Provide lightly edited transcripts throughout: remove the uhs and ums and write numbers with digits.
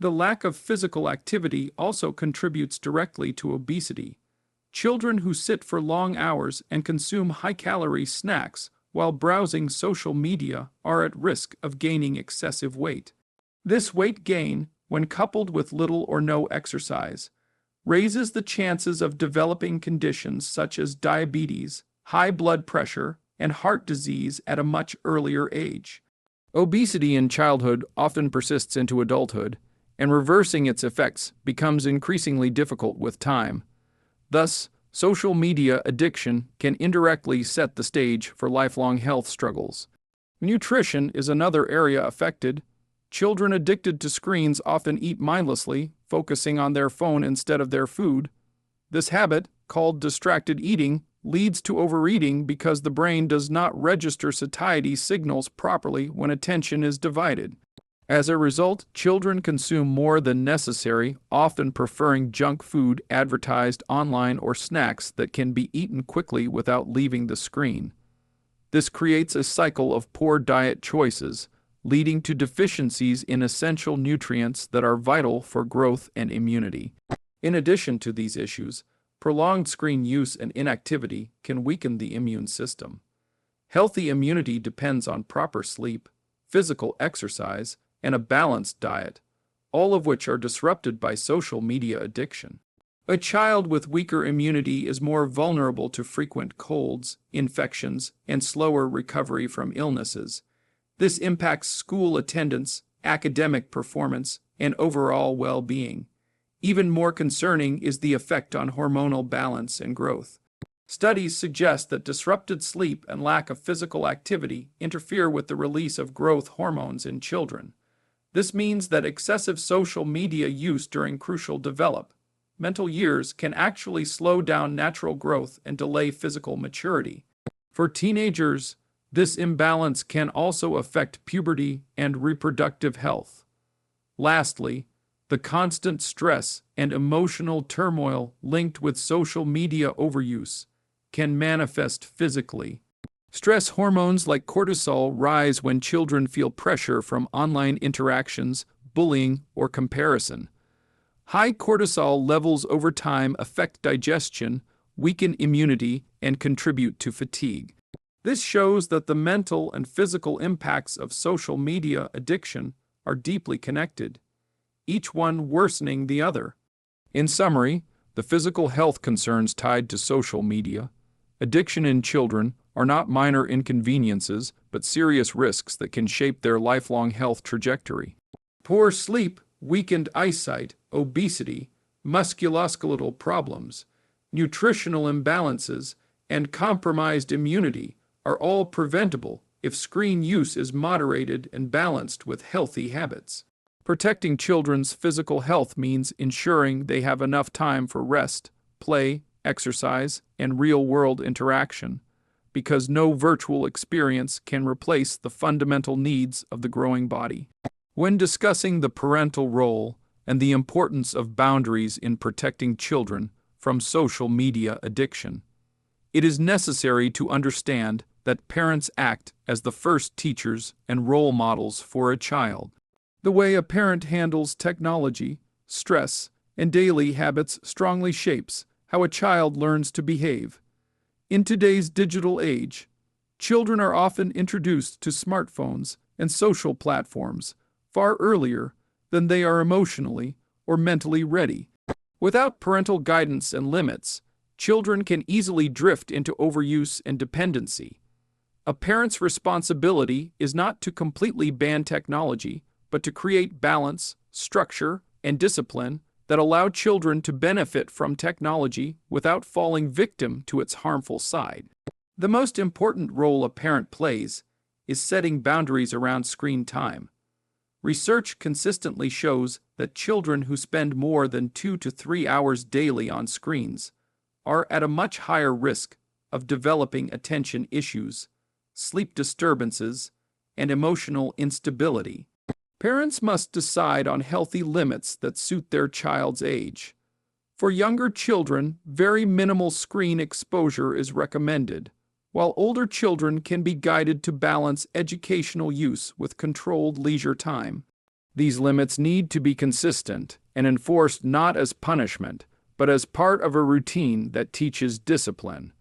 The lack of physical activity also contributes directly to obesity. Children who sit for long hours and consume high-calorie snacks while browsing social media are at risk of gaining excessive weight. This weight gain, when coupled with little or no exercise, raises the chances of developing conditions such as diabetes, high blood pressure, and heart disease at a much earlier age. Obesity in childhood often persists into adulthood, and reversing its effects becomes increasingly difficult with time. Thus, social media addiction can indirectly set the stage for lifelong health struggles. Nutrition is another area affected. Children addicted to screens often eat mindlessly, focusing on their phone instead of their food. This habit, called distracted eating, leads to overeating because the brain does not register satiety signals properly when attention is divided. As a result, children consume more than necessary, often preferring junk food advertised online or snacks that can be eaten quickly without leaving the screen. This creates a cycle of poor diet choices, leading to deficiencies in essential nutrients that are vital for growth and immunity. In addition to these issues, prolonged screen use and inactivity can weaken the immune system. Healthy immunity depends on proper sleep, physical exercise, and a balanced diet, all of which are disrupted by social media addiction. A child with weaker immunity is more vulnerable to frequent colds, infections, and slower recovery from illnesses. This impacts school attendance, academic performance, and overall well-being. Even more concerning is the effect on hormonal balance and growth. Studies suggest that disrupted sleep and lack of physical activity interfere with the release of growth hormones in children. This means that excessive social media use during crucial developmental years can actually slow down natural growth and delay physical maturity. For teenagers, this imbalance can also affect puberty and reproductive health. Lastly, the constant stress and emotional turmoil linked with social media overuse can manifest physically. Stress hormones like cortisol rise when children feel pressure from online interactions, bullying, or comparison. High cortisol levels over time affect digestion, weaken immunity, and contribute to fatigue. This shows that the mental and physical impacts of social media addiction are deeply connected, each one worsening the other. In summary, the physical health concerns tied to social media addiction in children are not minor inconveniences, but serious risks that can shape their lifelong health trajectory. Poor sleep, weakened eyesight, obesity, musculoskeletal problems, nutritional imbalances, and compromised immunity are all preventable if screen use is moderated and balanced with healthy habits. Protecting children's physical health means ensuring they have enough time for rest, play, exercise, and real-world interaction, because no virtual experience can replace the fundamental needs of the growing body. When discussing the parental role and the importance of boundaries in protecting children from social media addiction, it is necessary to understand that parents act as the first teachers and role models for a child. The way a parent handles technology, stress, and daily habits strongly shapes how a child learns to behave. In today's digital age, children are often introduced to smartphones and social platforms far earlier than they are emotionally or mentally ready. Without parental guidance and limits, children can easily drift into overuse and dependency. A parent's responsibility is not to completely ban technology, but to create balance, structure, and discipline that allow children to benefit from technology without falling victim to its harmful side. The most important role a parent plays is setting boundaries around screen time. Research consistently shows that children who spend more than 2 to 3 hours daily on screens are at a much higher risk of developing attention issues, sleep disturbances, and emotional instability. Parents must decide on healthy limits that suit their child's age. For younger children, very minimal screen exposure is recommended, while older children can be guided to balance educational use with controlled leisure time. These limits need to be consistent and enforced not as punishment, but as part of a routine that teaches discipline.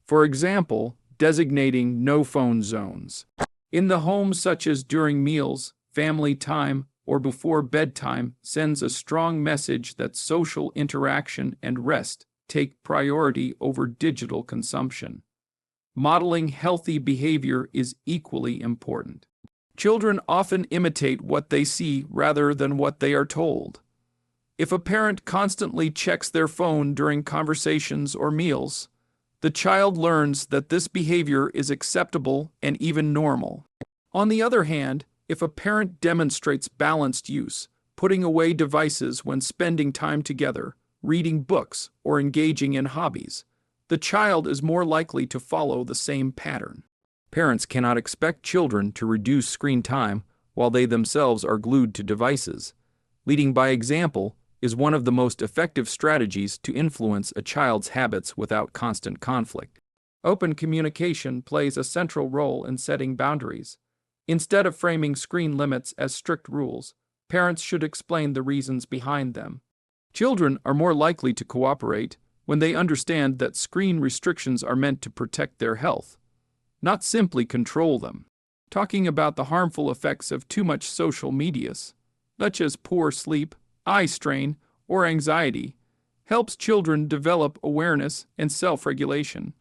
For example, designating no-phone zones in the home, such as during meals, family time, or before bedtime, sends a strong message that social interaction and rest take priority over digital consumption. Modeling healthy behavior is equally important. Children often imitate what they see rather than what they are told. If a parent constantly checks their phone during conversations or meals, the child learns that this behavior is acceptable and even normal. On the other hand, if a parent demonstrates balanced use, putting away devices when spending time together, reading books, or engaging in hobbies, the child is more likely to follow the same pattern. Parents cannot expect children to reduce screen time while they themselves are glued to devices. Leading by example is one of the most effective strategies to influence a child's habits without constant conflict. Open communication plays a central role in setting boundaries. Instead of framing screen limits as strict rules, parents should explain the reasons behind them. Children are more likely to cooperate when they understand that screen restrictions are meant to protect their health, not simply control them. Talking about the harmful effects of too much social media, such as poor sleep, eye strain, or anxiety, helps children develop awareness and self-regulation.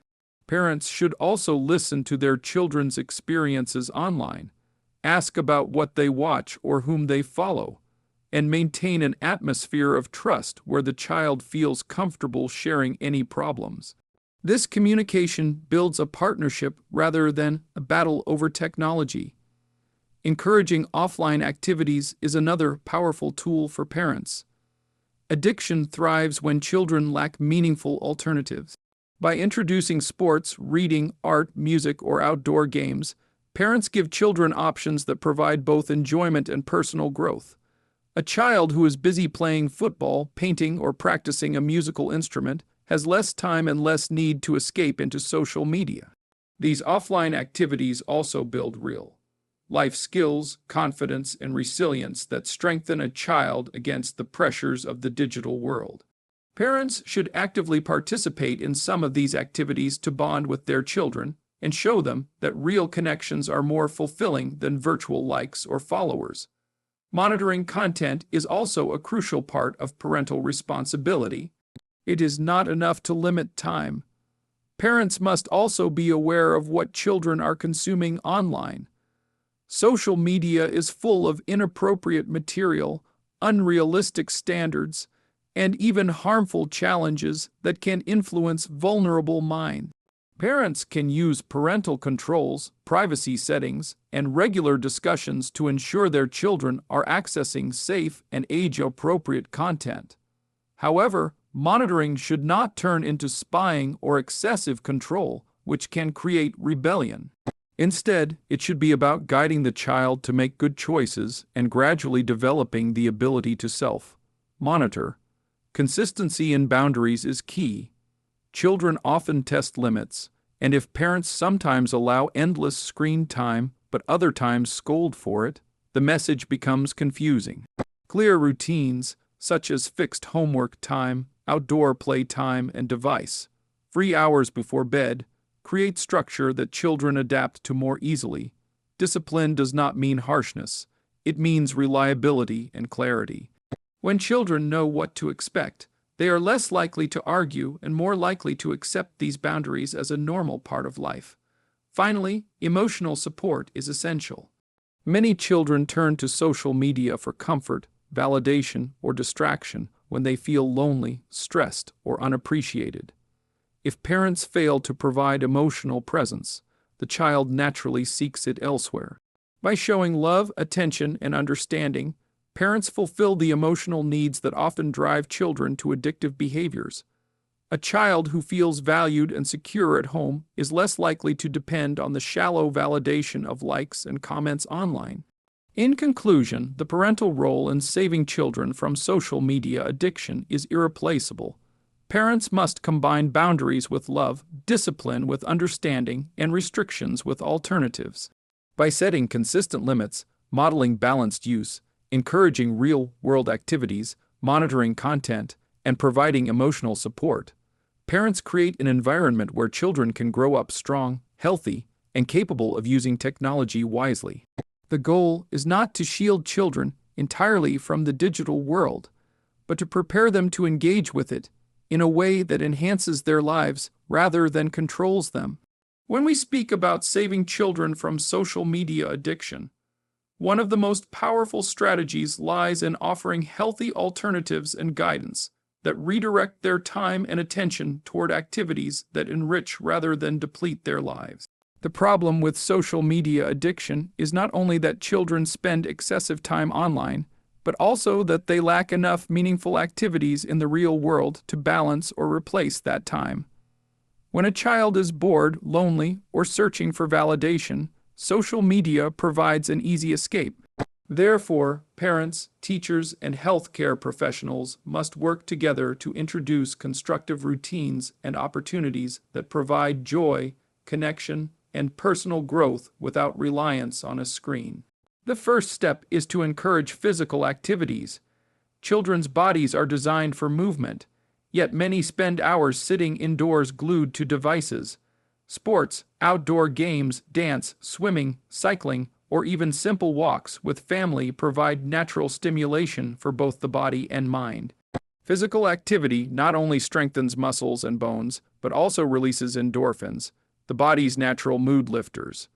Parents should also listen to their children's experiences online, ask about what they watch or whom they follow, and maintain an atmosphere of trust where the child feels comfortable sharing any problems. This communication builds a partnership rather than a battle over technology. Encouraging offline activities is another powerful tool for parents. Addiction thrives when children lack meaningful alternatives. By introducing sports, reading, art, music, or outdoor games, parents give children options that provide both enjoyment and personal growth. A child who is busy playing football, painting, or practicing a musical instrument has less time and less need to escape into social media. These offline activities also build real life skills, confidence, and resilience that strengthen a child against the pressures of the digital world. Parents should actively participate in some of these activities to bond with their children and show them that real connections are more fulfilling than virtual likes or followers. Monitoring content is also a crucial part of parental responsibility. It is not enough to limit time. Parents must also be aware of what children are consuming online. Social media is full of inappropriate material, unrealistic standards, and even harmful challenges that can influence vulnerable minds. Parents can use parental controls, privacy settings, and regular discussions to ensure their children are accessing safe and age-appropriate content. However, monitoring should not turn into spying or excessive control, which can create rebellion. Instead, it should be about guiding the child to make good choices and gradually developing the ability to self-monitor. Consistency in boundaries is key. Children often test limits, and if parents sometimes allow endless screen time but other times scold for it, the message becomes confusing. Clear routines, such as fixed homework time, outdoor play time, and device-free hours before bed, create structure that children adapt to more easily. Discipline does not mean harshness. It means reliability and clarity. When children know what to expect, they are less likely to argue and more likely to accept these boundaries as a normal part of life. Finally, emotional support is essential. Many children turn to social media for comfort, validation, or distraction when they feel lonely, stressed, or unappreciated. If parents fail to provide emotional presence, the child naturally seeks it elsewhere. By showing love, attention, and understanding, parents fulfill the emotional needs that often drive children to addictive behaviors. A child who feels valued and secure at home is less likely to depend on the shallow validation of likes and comments online. In conclusion, the parental role in saving children from social media addiction is irreplaceable. Parents must combine boundaries with love, discipline with understanding, and restrictions with alternatives. By setting consistent limits, modeling balanced use, encouraging real-world activities, monitoring content, and providing emotional support. Parents create an environment where children can grow up strong, healthy, and capable of using technology wisely. The goal is not to shield children entirely from the digital world, but to prepare them to engage with it in a way that enhances their lives rather than controls them. When we speak about saving children from social media addiction, one of the most powerful strategies lies in offering healthy alternatives and guidance that redirect their time and attention toward activities that enrich rather than deplete their lives. The problem with social media addiction is not only that children spend excessive time online, but also that they lack enough meaningful activities in the real world to balance or replace that time. When a child is bored, lonely, or searching for validation, social media provides an easy escape. Therefore, parents, teachers, and healthcare professionals must work together to introduce constructive routines and opportunities that provide joy, connection, and personal growth without reliance on a screen. The first step is to encourage physical activities. Children's bodies are designed for movement, yet many spend hours sitting indoors glued to devices. Sports, outdoor games, dance, swimming, cycling, or even simple walks with family provide natural stimulation for both the body and mind. Physical activity not only strengthens muscles and bones, but also releases endorphins, the body's natural mood lifters.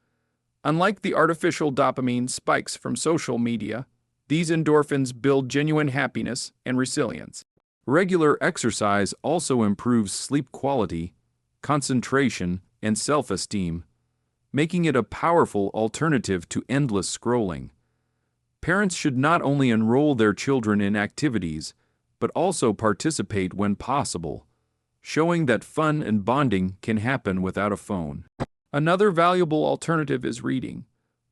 Unlike the artificial dopamine spikes from social media, these endorphins build genuine happiness and resilience. Regular exercise also improves sleep quality, concentration, and self-esteem, making it a powerful alternative to endless scrolling. Parents should not only enroll their children in activities, but also participate when possible, showing that fun and bonding can happen without a phone. Another valuable alternative is reading.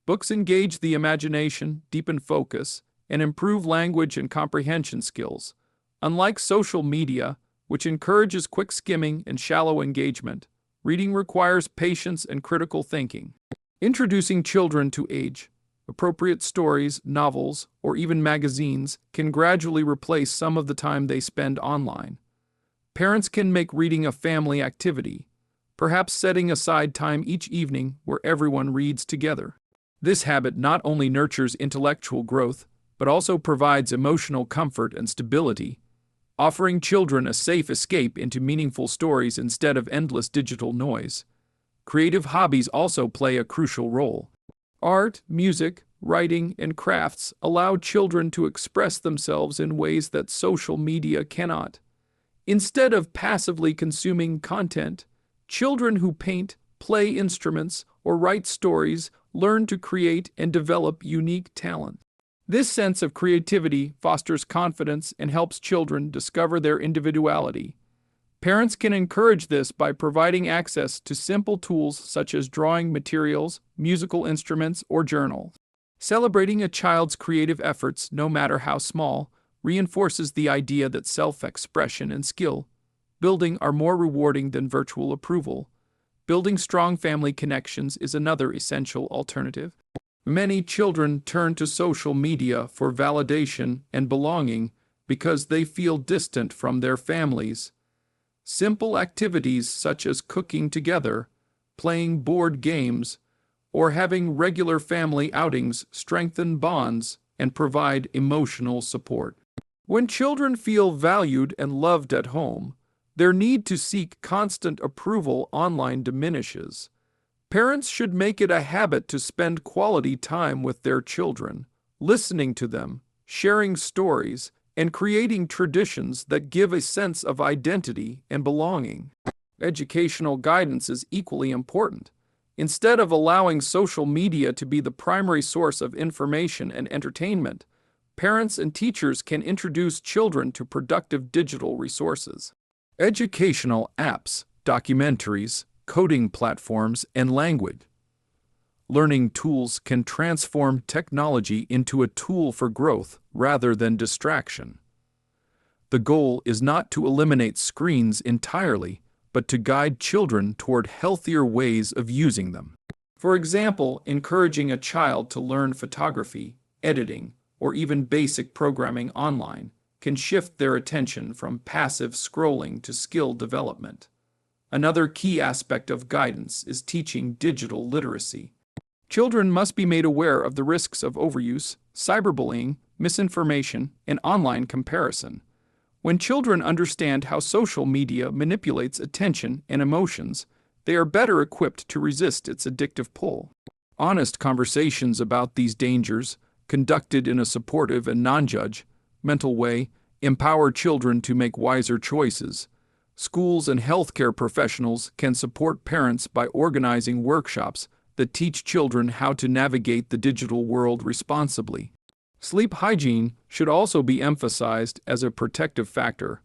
Books engage the imagination, deepen focus, and improve language and comprehension skills. Unlike social media, which encourages quick skimming and shallow engagement, reading requires patience and critical thinking. Introducing children to age-appropriate stories, novels, or even magazines can gradually replace some of the time they spend online. Parents can make reading a family activity, perhaps setting aside time each evening where everyone reads together. This habit not only nurtures intellectual growth, but also provides emotional comfort and stability, offering children a safe escape into meaningful stories instead of endless digital noise. Creative hobbies also play a crucial role. Art, music, writing, and crafts allow children to express themselves in ways that social media cannot. Instead of passively consuming content, children who paint, play instruments, or write stories learn to create and develop unique talent. This sense of creativity fosters confidence and helps children discover their individuality. Parents can encourage this by providing access to simple tools such as drawing materials, musical instruments, or journals. Celebrating a child's creative efforts, no matter how small, reinforces the idea that self-expression and skill building are more rewarding than virtual approval. Building strong family connections is another essential alternative. Many children turn to social media for validation and belonging because they feel distant from their families. Simple activities such as cooking together, playing board games, or having regular family outings strengthen bonds and provide emotional support. When children feel valued and loved at home, their need to seek constant approval online diminishes. Parents should make it a habit to spend quality time with their children, listening to them, sharing stories, and creating traditions that give a sense of identity and belonging. Educational guidance is equally important. Instead of allowing social media to be the primary source of information and entertainment, parents and teachers can introduce children to productive digital resources. Educational apps, documentaries, coding platforms, and language learning tools can transform technology into a tool for growth rather than distraction. The goal is not to eliminate screens entirely, but to guide children toward healthier ways of using them. For example, encouraging a child to learn photography, editing, or even basic programming online can shift their attention from passive scrolling to skill development. Another key aspect of guidance is teaching digital literacy. Children must be made aware of the risks of overuse, cyberbullying, misinformation, and online comparison. When children understand how social media manipulates attention and emotions, they are better equipped to resist its addictive pull. Honest conversations about these dangers, conducted in a supportive and non-judgmental way, empower children to make wiser choices. Schools and healthcare professionals can support parents by organizing workshops that teach children how to navigate the digital world responsibly. Sleep hygiene should also be emphasized as a protective factor.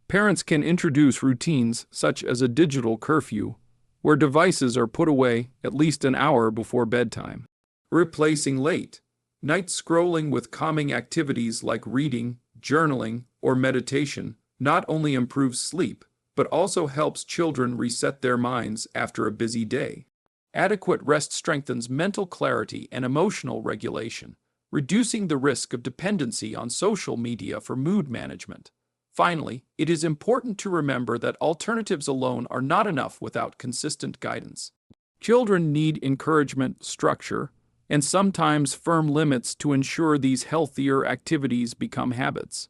Parents can introduce routines such as a digital curfew, where devices are put away at least an hour before bedtime. Replacing late night scrolling with calming activities like reading, journaling, or meditation not only improves sleep, but also helps children reset their minds after a busy day. Adequate rest strengthens mental clarity and emotional regulation, reducing the risk of dependency on social media for mood management. Finally, it is important to remember that alternatives alone are not enough without consistent guidance. Children need encouragement, structure, and sometimes firm limits to ensure these healthier activities become habits.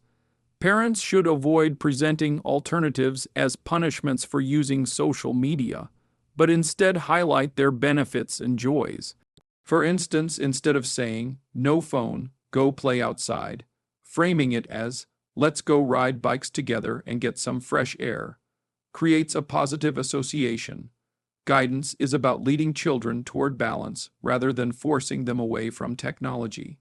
Parents should avoid presenting alternatives as punishments for using social media, but instead highlight their benefits and joys. For instance, instead of saying, "No phone, go play outside," framing it as, "Let's go ride bikes together and get some fresh air," creates a positive association. Guidance is about leading children toward balance rather than forcing them away from technology.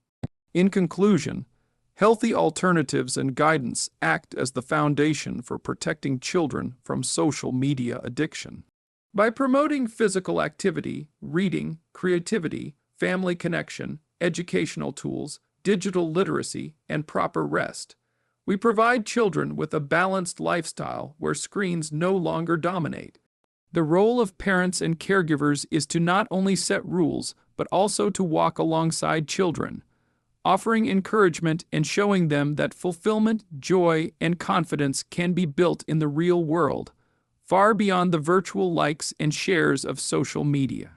In conclusion, healthy alternatives and guidance act as the foundation for protecting children from social media addiction. By promoting physical activity, reading, creativity, family connection, educational tools, digital literacy, and proper rest, we provide children with a balanced lifestyle where screens no longer dominate. The role of parents and caregivers is to not only set rules, but also to walk alongside children, offering encouragement and showing them that fulfillment, joy, and confidence can be built in the real world, far beyond the virtual likes and shares of social media.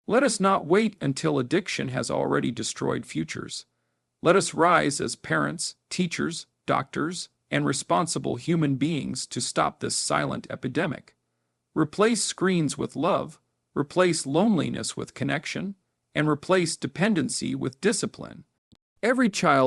Let us not wait until addiction has already destroyed futures. Let us rise as parents, teachers, doctors, and responsible human beings to stop this silent epidemic. Replace screens with love, replace loneliness with connection, and replace dependency with discipline. Every child